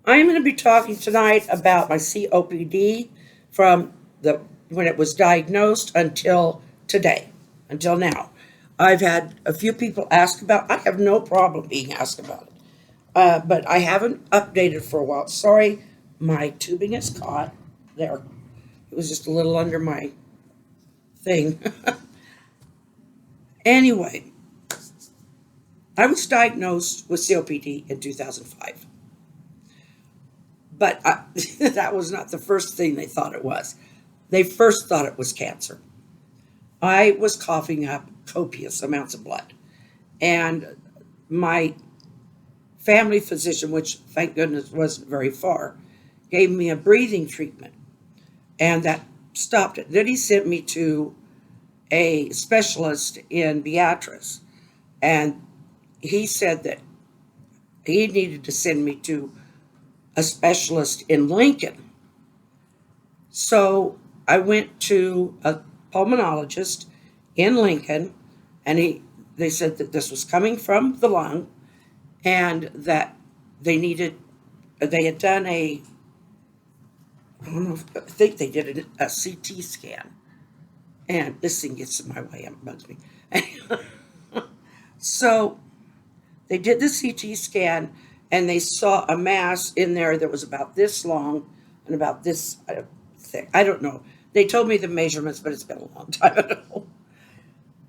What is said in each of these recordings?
I'm going to be talking tonight about my COPD from the when it was diagnosed until today, until now. I've had a few people ask about. I have no problem being asked about it, but I haven't updated for a while. Sorry, my tubing is caught there. It was just a little under my thing. Anyway, I was diagnosed with COPD in 2005, but that was not the first thing they thought it was. They first thought it was cancer. I was coughing up copious amounts of blood. And my family physician, which thank goodness wasn't very far, gave me a breathing treatment. And that stopped it. Then he sent me to a specialist in Beatrice. And he said that he needed to send me to a specialist in Lincoln. So I went to a pulmonologist in Lincoln, and they said that this was coming from the lung, and that they had done I don't know, I think they did a CT scan, and this thing gets in my way and it bugs me. So they did the CT scan, and they saw a mass in there that was about this long and about this thick. I don't know. They told me the measurements, but it's been a long time ago.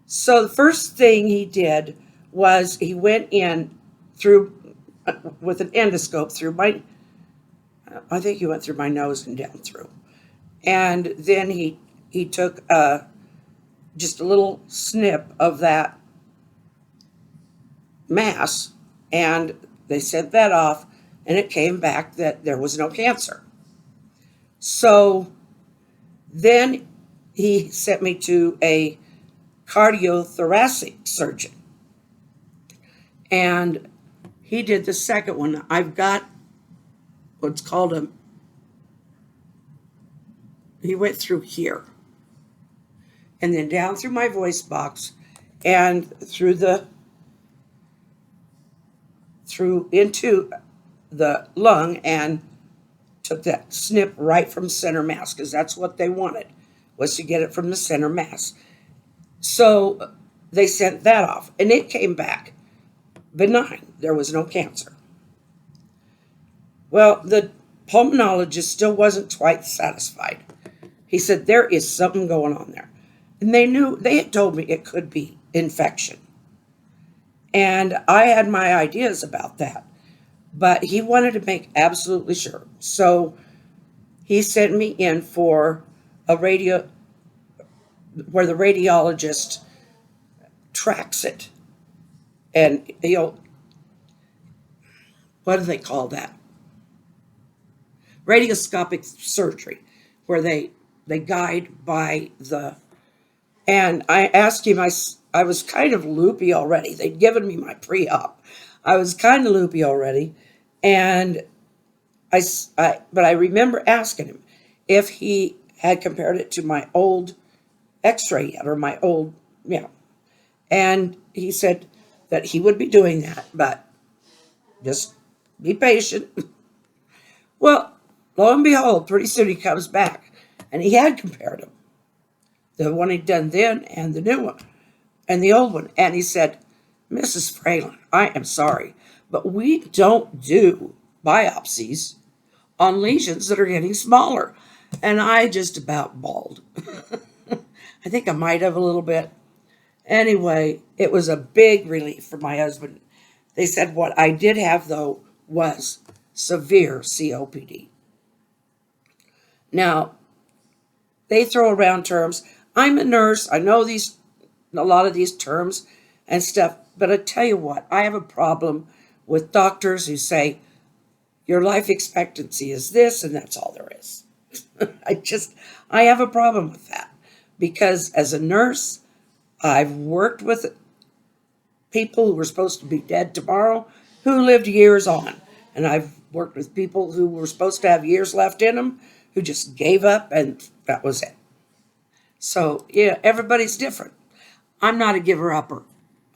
So the first thing he did was he went in through with an endoscope through my. I think he went through my nose and down through, and then he took just a little snip of that mass, and they sent that off, and it came back that there was no cancer. So then he sent me to a cardiothoracic surgeon, and he did the second one. I've got what's called he went through here, and then down through my voice box, and through into the lung, and took that snip right from center mass, because that's what they wanted, was to get it from the center mass. So they sent that off, and it came back benign. There was no cancer. Well, the pulmonologist still wasn't quite satisfied. He said, there is something going on there. And they had told me it could be infection. And I had my ideas about that. But he wanted to make absolutely sure. So he sent me in for a where the radiologist tracks it. And what do they call that? Radioscopic surgery, where they guide by the. And I asked him, I was kind of loopy already. They'd given me my pre-op. I was kind of loopy already. And but I remember asking him if he had compared it to my old x-ray yet, or my old, and he said that he would be doing that, but just be patient. Well, lo and behold, pretty soon he comes back, and he had compared them, the one he'd done then and the new one and the old one. And he said, Mrs. Fralin, I am sorry, but we don't do biopsies on lesions that are getting smaller. And I just about bawled. I think I might have a little bit. Anyway, it was a big relief for my husband. They said what I did have, though, was severe COPD. Now, they throw around terms. I'm a nurse. I know a lot of these terms and stuff. But I tell you what, I have a problem with doctors who say your life expectancy is this and that's all there is. I have a problem with that, because as a nurse, I've worked with people who were supposed to be dead tomorrow who lived years on. And I've worked with people who were supposed to have years left in them who just gave up, and that was it. So, yeah, everybody's different. I'm not a giver upper.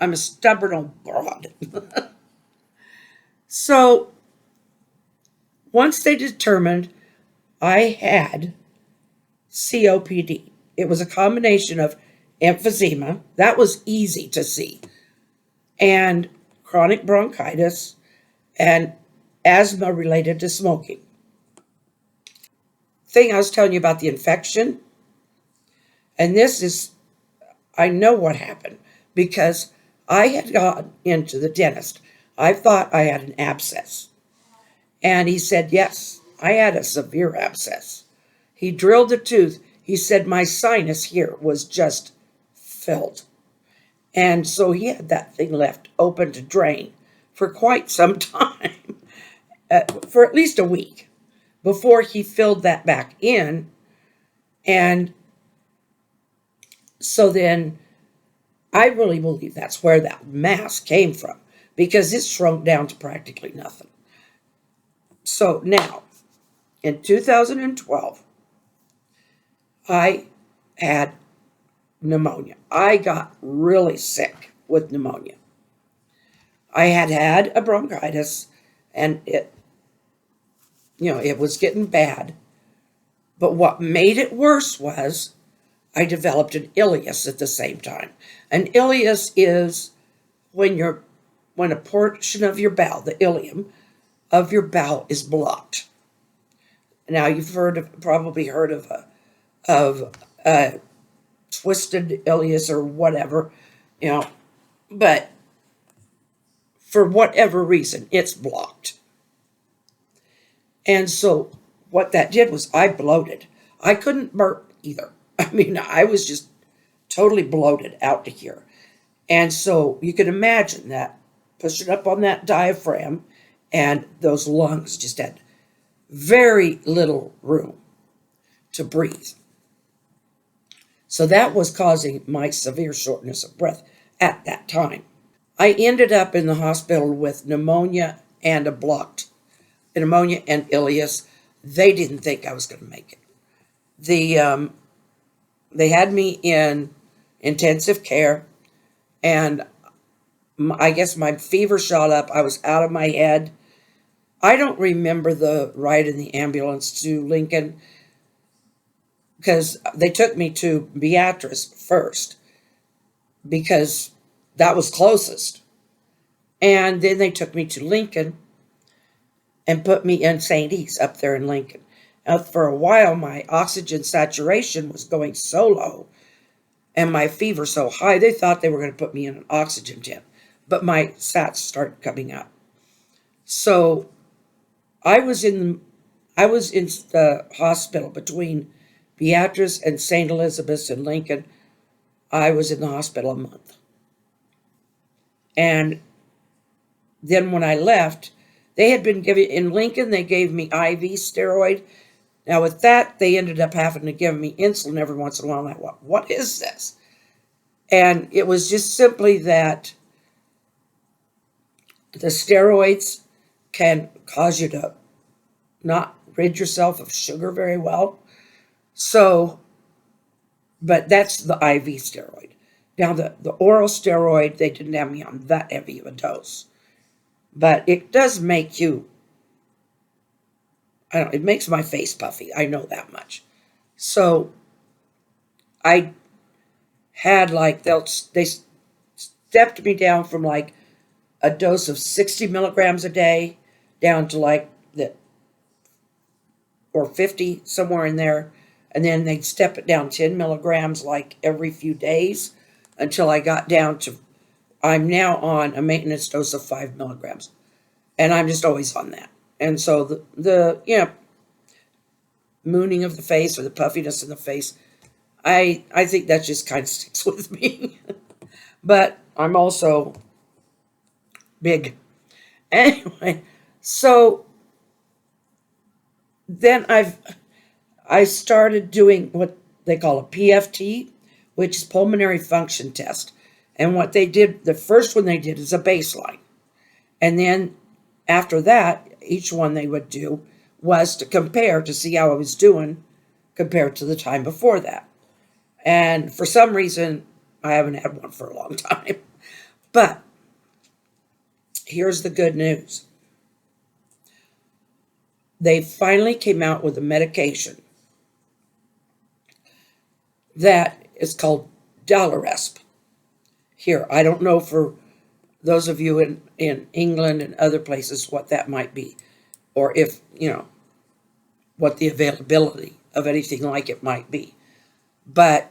I'm a stubborn old broad. So Once they determined I had COPD, it was a combination of emphysema, that was easy to see, and chronic bronchitis and asthma related to smoking. Thing I was telling you about the infection, and this is, I know what happened because I had gone into the dentist. I thought I had an abscess. And he said, yes, I had a severe abscess. He drilled the tooth. He said my sinus here was just filled. And so he had that thing left open to drain for quite some time, for at least a week, before he filled that back in. And so then I really believe that's where that mass came from, because it shrunk down to practically nothing. So now, in 2012, I had pneumonia. I got really sick with pneumonia. I had had a bronchitis, and it was getting bad. But what made it worse was I developed an ileus at the same time. An ileus is when a portion of your bowel, the ileum of your bowel, is blocked. Now you've probably heard of a twisted ileus or whatever, you know, but for whatever reason, it's blocked. And so what that did was I bloated. I couldn't burp either. I mean, I was just totally bloated out to here. And so you can imagine that pushing up on that diaphragm, and those lungs just had very little room to breathe. So that was causing my severe shortness of breath at that time. I ended up in the hospital with pneumonia and pneumonia and ileus. They didn't think I was going to make it. They had me in intensive care, and I guess my fever shot up. I was out of my head. I don't remember the ride in the ambulance to Lincoln, because they took me to Beatrice first, because that was closest. And then they took me to Lincoln and put me in St. E's up there in Lincoln. Now, for a while, my oxygen saturation was going so low and my fever so high, they thought they were going to put me in an oxygen tent. But my sats started coming up. So I was in the hospital between Beatrice and St. Elizabeth's in Lincoln. I was in the hospital a month. And then when I left, they had been giving, in Lincoln, they gave me IV steroid. Now with that, they ended up having to give me insulin every once in a while. And I thought, what is this? And it was just simply that the steroids can cause you to not rid yourself of sugar very well. So, but that's the IV steroid. Now the oral steroid, they didn't have me on that heavy of a dose. But it does make you, it makes my face puffy. I know that much. So I had they stepped me down from a dose of 60 milligrams a day down to or 50, somewhere in there. And then they'd step it down 10 milligrams every few days until I got down to, I'm now on a maintenance dose of 5 milligrams. And I'm just always on that. And so the mooning of the face or the puffiness in the face, I think that just kind of sticks with me. But I'm also big. Anyway, so then I started doing what they call a PFT, which is pulmonary function test. And what they did, the first one they did is a baseline. And then after that, each one they would do was to compare to see how I was doing compared to the time before that. And for some reason, I haven't had one for a long time. But here's the good news. they finally came out with a medication that is called Dalaresp. Here, I don't know for those of you in England and other places what that might be, or if, what the availability of anything like it might be. But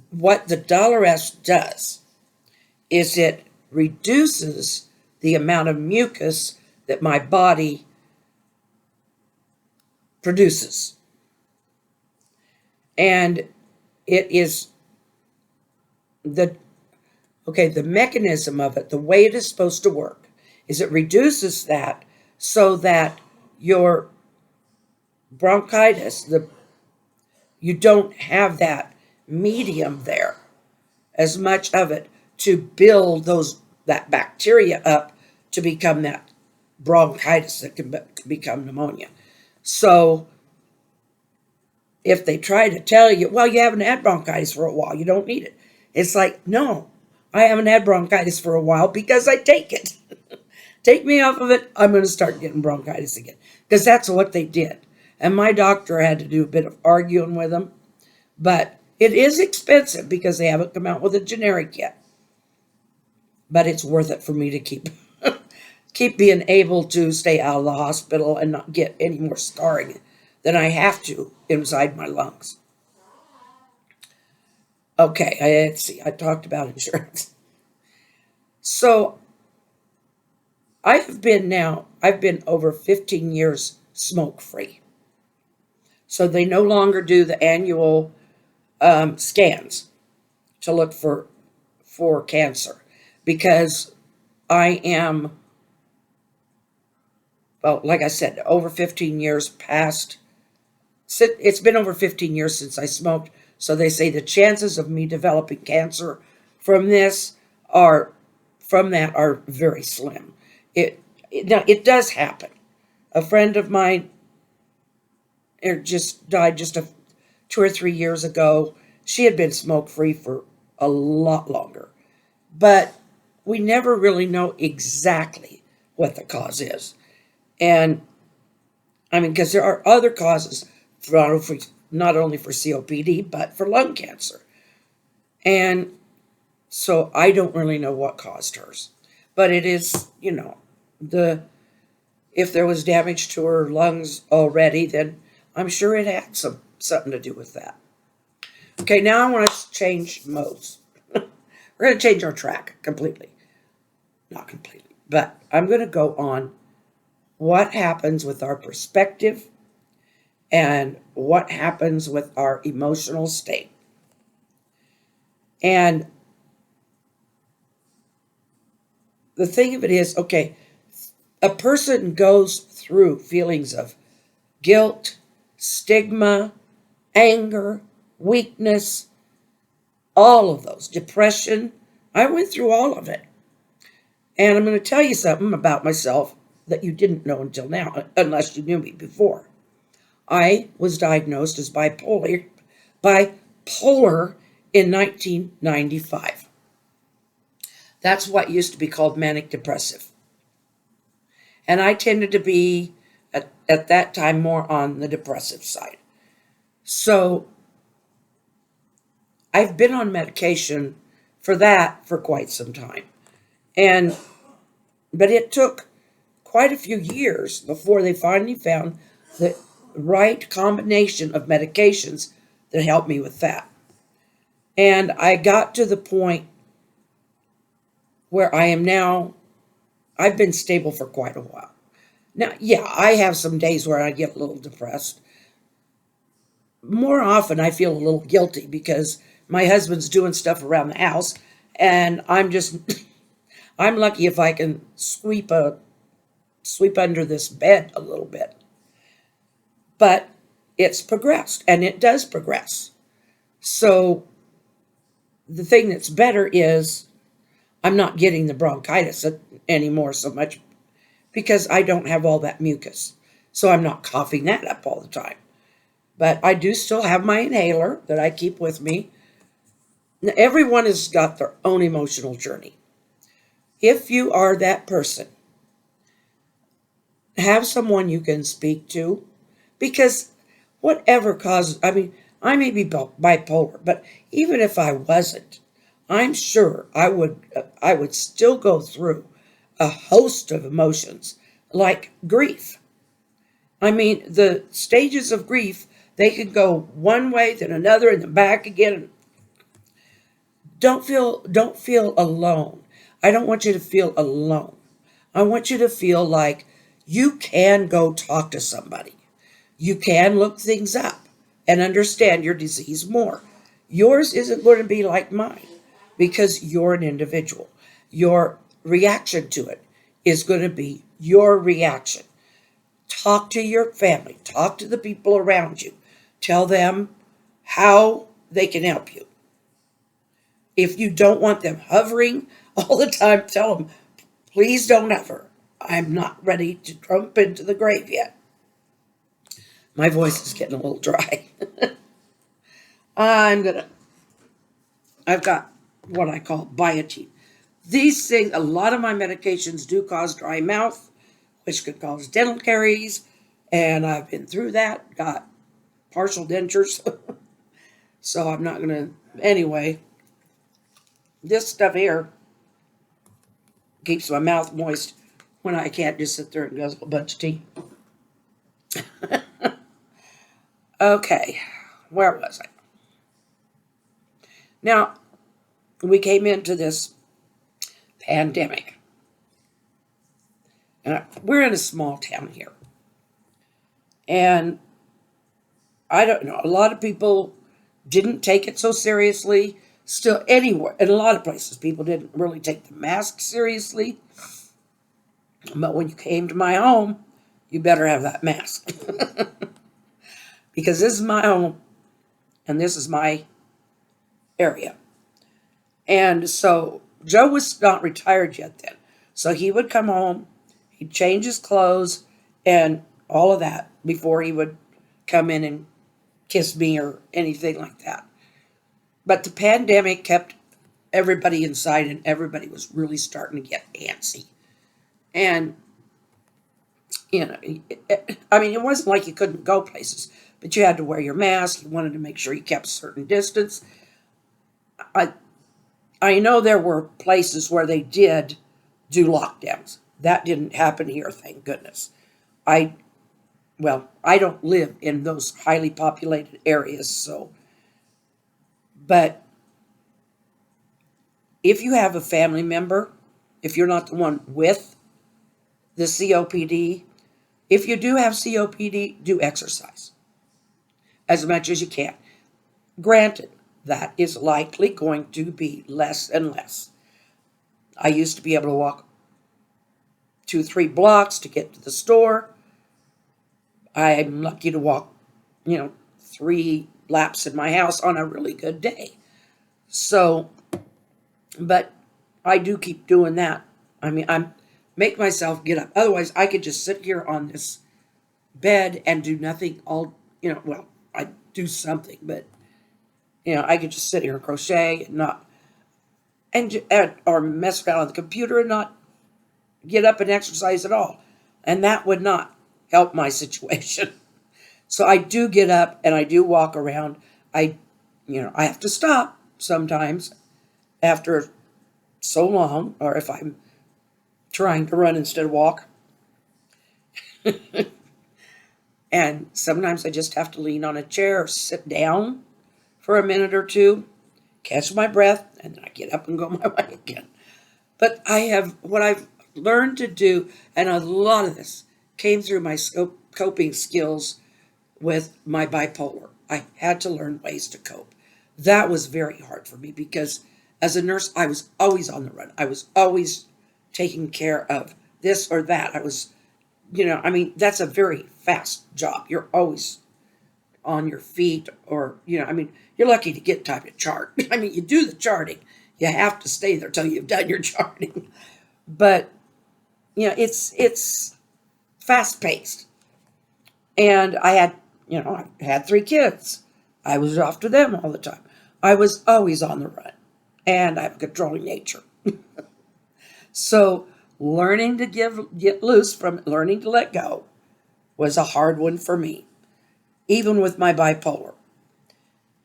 what the Dalaresp does is it reduces the amount of mucus that my body produces. And it is the mechanism of it, the way it is supposed to work, is it reduces that so that your bronchitis, you don't have that medium there, as much of it to build that bacteria up to become that bronchitis that can become pneumonia. So if they try to tell you, well, you haven't had bronchitis for a while, you don't need it. It's like, no, I haven't had bronchitis for a while because I take it. Take me off of it, I'm going to start getting bronchitis again. Because that's what they did. And my doctor had to do a bit of arguing with them. But it is expensive because they haven't come out with a generic yet. But it's worth it for me to keep being able to stay out of the hospital and not get any more scarring than I have to inside my lungs. Okay, let's see. I talked about insurance. So I've been over 15 years smoke-free. So they no longer do the annual scans to look for cancer, because I am, well, like I said, over 15 years past. It's been over 15 years since I smoked, so they say the chances of me developing cancer from that are very slim. Now it does happen. A friend of mine just died 2 or 3 years ago. She had been smoke-free for a lot longer, but we never really know exactly what the cause is. And I mean, because there are other causes not only for COPD, but for lung cancer. And so I don't really know what caused hers. But it is, if there was damage to her lungs already, then I'm sure it had something to do with that. Okay, now I want to change modes. We're going to change our track completely. Not completely, but I'm going to go on what happens with our perspective and what happens with our emotional state. And the thing of it is, okay, a person goes through feelings of guilt, stigma, anger, weakness, all of those, depression. I went through all of it. And I'm going to tell you something about myself that you didn't know until now, unless you knew me before. I was diagnosed as bipolar in 1995. That's what used to be called manic depressive. And I tended to be, at that time, more on the depressive side. So I've been on medication for that for quite some time. But it took quite a few years before they finally found the right combination of medications that helped me with that. And I got to the point where I am now. I've been stable for quite a while. Now, yeah, I have some days where I get a little depressed. More often, I feel a little guilty because my husband's doing stuff around the house, and I'm lucky if I can sweep under this bed a little bit. But it's progressed, and it does progress. So the thing that's better is I'm not getting the bronchitis anymore so much because I don't have all that mucus. So I'm not coughing that up all the time. But I do still have my inhaler that I keep with me. Now, everyone has got their own emotional journey. If you are that person Have someone you can speak to, because whatever causes, I mean, I may be bipolar, but even if I wasn't, I'm sure I would still go through a host of emotions like grief. I mean, the stages of grief, they can go one way, then another, and then back again. Don't feel alone. I don't want you to feel alone. I want you to feel like you can go talk to somebody. You can look things up and understand your disease more. Yours isn't going to be like mine because you're an individual. Your reaction to it is going to be your reaction. Talk to your family, talk to the people around you, tell them how they can help you. If you don't want them hovering all the time, tell them, please don't hover. I'm not ready to jump into the grave yet. My voice is getting a little dry. I'm gonna, I've got what I call biotin. These things, a lot of my medications do cause dry mouth, which could cause dental caries, and I've been through that, got partial dentures, so I'm not gonna, anyway, this stuff here keeps my mouth moist when I can't just sit there and guzzle a bunch of tea. Okay, where was I? Now, we came into this pandemic. And we're in a small town here. And I don't know, a lot of people didn't take it so seriously. Still, anywhere, in a lot of places, people didn't really take the mask seriously. But when you came to my home, you better have that mask. Because this is my home and this is my area. And so Joe was not retired yet then. So he would come home, he'd change his clothes and all of that before he would come in and kiss me or anything like that. But the pandemic kept everybody inside and everybody was really starting to get antsy. And, you know, I mean, it wasn't like you couldn't go places, but you had to wear your mask. You wanted to make sure you kept a certain distance. I, I know there were places where they did do lockdowns. That didn't happen here, thank goodness. I, well, I don't live in those highly populated areas, so, but if you have a family member, if you're not the one with the COPD, if you do have COPD, do exercise as much as you can. Granted, that is likely going to be less and less. I used to be able to walk 2, 3 blocks to get to the store. I'm lucky to walk, 3 laps in my house on a really good day. So, but I do keep doing that. I mean, I'm make myself get up. Otherwise, I could just sit here on this bed and do nothing all, well, I do something, but I could just sit here and crochet and not or mess around on the computer and not get up and exercise at all. And that would not help my situation. So I do get up and I do walk around. I have to stop sometimes after so long, or if I'm trying to run instead of walk. And sometimes I just have to lean on a chair or sit down for a minute or two, catch my breath, and then I get up and go my way again. But what I've learned to do, and a lot of this came through my coping skills with my bipolar. I had to learn ways to cope. That was very hard for me because as a nurse, I was always on the run. I was always taking care of this or that. I was, that's a very fast job. You're always on your feet or, you're lucky to get time to chart. I mean, you do the charting. You have to stay there till you've done your charting. But, it's fast paced. And I had 3 kids. I was after them all the time. I was always on the run. And I have a controlling nature. So learning to get loose from learning to let go was a hard one for me, even with my bipolar.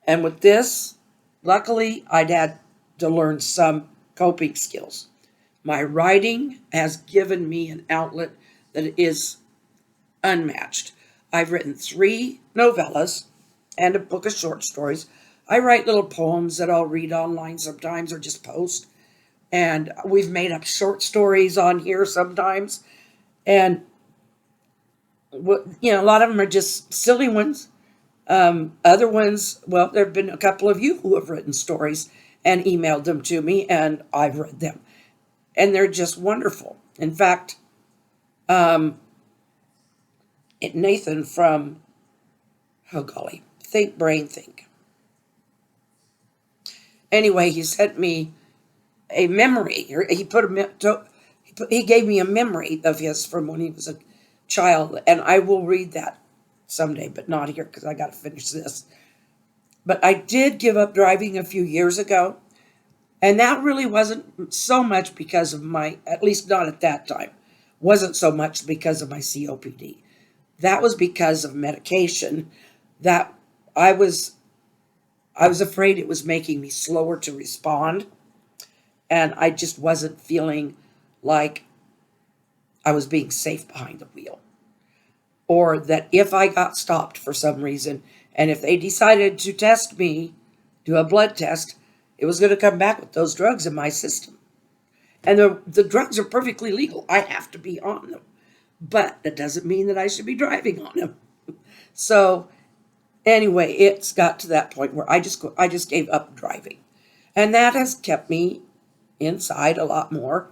And with this, luckily, I'd had to learn some coping skills. My writing has given me an outlet that is unmatched. I've written 3 novellas and a book of short stories. I write little poems that I'll read online sometimes or just post. And we've made up short stories on here sometimes. And, a lot of them are just silly ones. Other ones, well, there have been a couple of you who have written stories and emailed them to me, and I've read them. And they're just wonderful. In fact, Nathan from, oh golly, Think Brain Think. Anyway, he sent me a memory. He gave me a memory of his from when he was a child, and I will read that someday, but not here because I got to finish this. But I did give up driving a few years ago, and that really wasn't so much because of at least not at that time, wasn't so much because of my COPD. That was because of medication that I was afraid it was making me slower to respond, and I just wasn't feeling like I was being safe behind the wheel. Or that if I got stopped for some reason, and if they decided to test me, do a blood test, it was going to come back with those drugs in my system. And the drugs are perfectly legal. I have to be on them. But that doesn't mean that I should be driving on them. So anyway, it's got to that point where I just gave up driving. And that has kept me inside a lot more.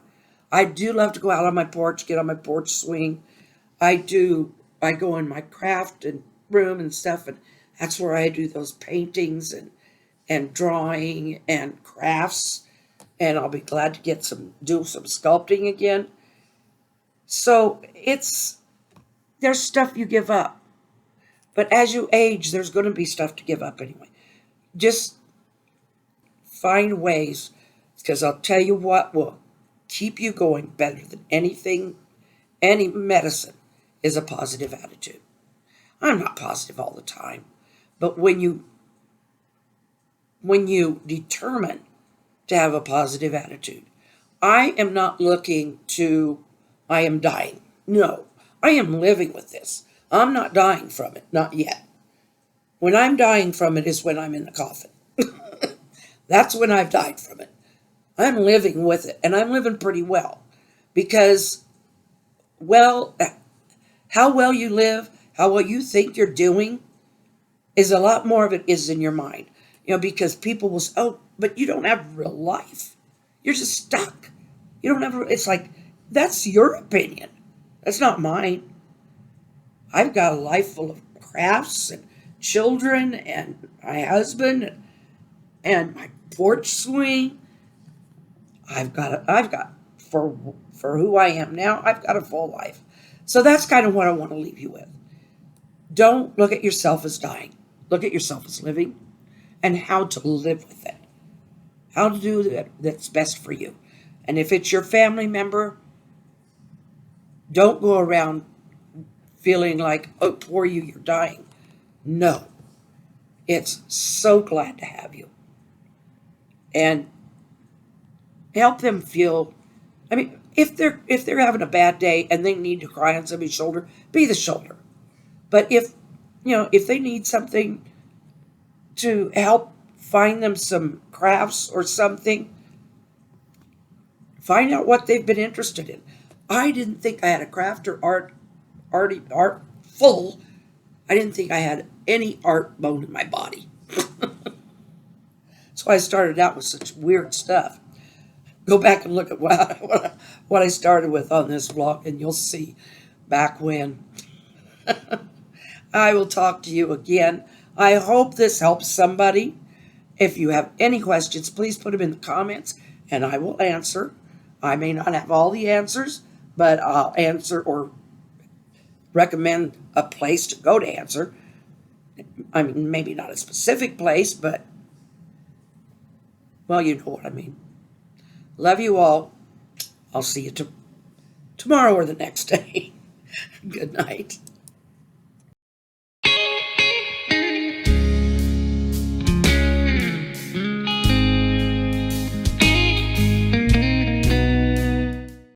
I do love to go out on my porch, get on my porch swing. I go in my craft and room and stuff, and that's where I do those paintings and drawing and crafts. And I'll be glad to do some sculpting again. So there's stuff you give up. But as you age, there's going to be stuff to give up anyway. Just find ways, because I'll tell you what will keep you going better than anything, any medicine, is a positive attitude. I'm not positive all the time, but when you determine to have a positive attitude, I am not I am dying. No, I am living with this. I'm not dying from it, not yet. When I'm dying from it is when I'm in the coffin. That's when I've died from it. I'm living with it, and I'm living pretty well because, well, how well you live, how well you think you're doing, is a lot more of it is in your mind. Because people will say, oh, but you don't have real life. You're just stuck. You don't have, it's like, that's your opinion. That's not mine. I've got a life full of crafts and children and my husband and my porch swing. For who I am now, I've got a full life. So that's kind of what I want to leave you with. Don't look at yourself as dying. Look at yourself as living and how to live with it. How to do that that's best for you. And if it's your family member, don't go around feeling like, oh, poor you, you're dying. No. It's so glad to have you. And help them feel, if they're having a bad day and they need to cry on somebody's shoulder, be the shoulder. But if they need something to help find them some crafts or something, find out what they've been interested in. I didn't think I had a craft or art full. I didn't think I had any art bone in my body. So I started out with such weird stuff. Go back and look at what I started with on this vlog, and you'll see back when. I will talk to you again. I hope this helps somebody. If you have any questions, please put them in the comments, and I will answer. I may not have all the answers, but I'll answer or recommend a place to go to answer. Maybe not a specific place, but, well, you know what I mean. Love you all. I'll see you tomorrow or the next day. Good night.